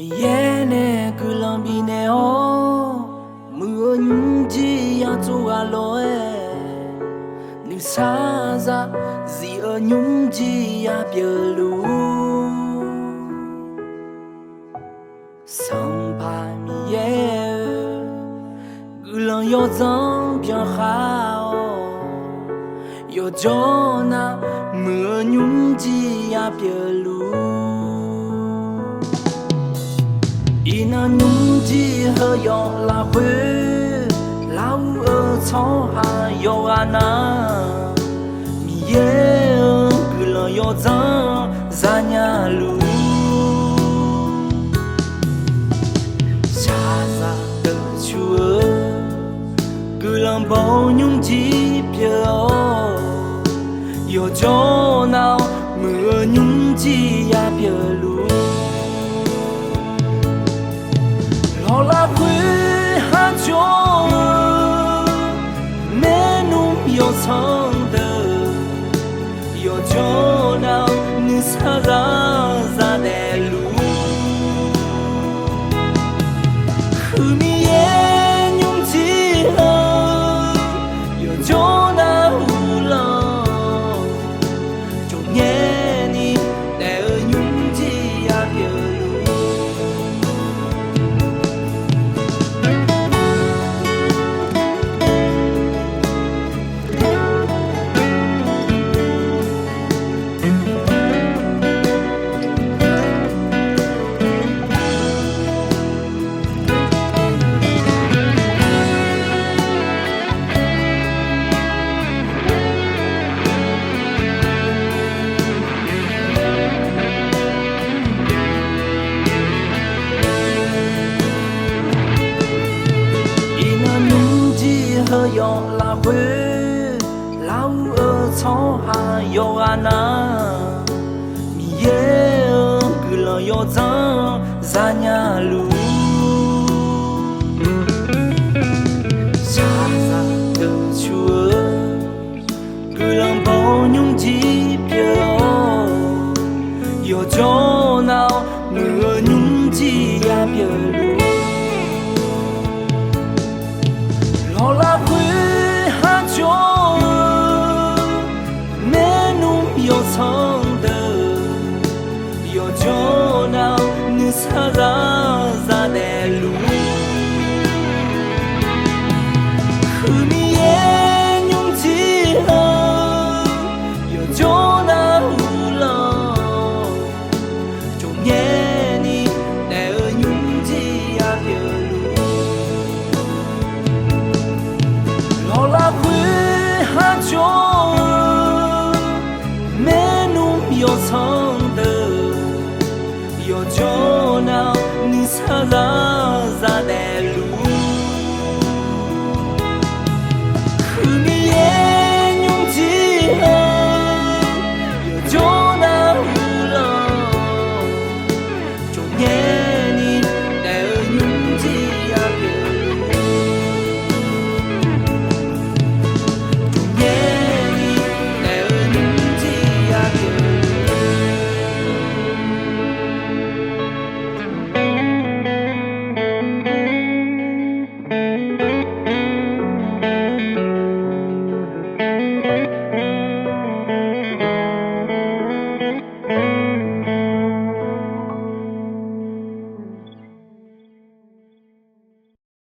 Miene kulambine o muonji ya toa loe ni saza zi nyungji ya bielu sampa mie gulan yo zang bien hao yo jona muonji ya bielu ina nhung chi hơi yo la khuê lao ở chỗ hà yo ana mi ye cứ lo yo za nhà lu cha ra từ chúa cứ làm bao nhung chi bia yo cho nào mưa nhung chi ya bia lu la quê hát cho mẹ nung yo sang de yo cho nào như sa ra để lu khứ mi ye nhung chi hơ yo cho nào lo cho nhẹ ni để nhung chi ya bia yo la quê lao ở chỗ hà yo ana mi ye cứ lo yo za nhà lu cha ra từ chúa cứ làm bao nhung chi bia yo cho nào mưa nhung chi ya bia lu lo la hát cho mẹ nung yo sang de yo cho nào như sa ra để lu khứ mi ye nhung chi hơ yo cho nào lo cho nhẹ ni để nhung chi ya bia la quê hát cho mẹ nung yo sang de yo cho nào ni sa ra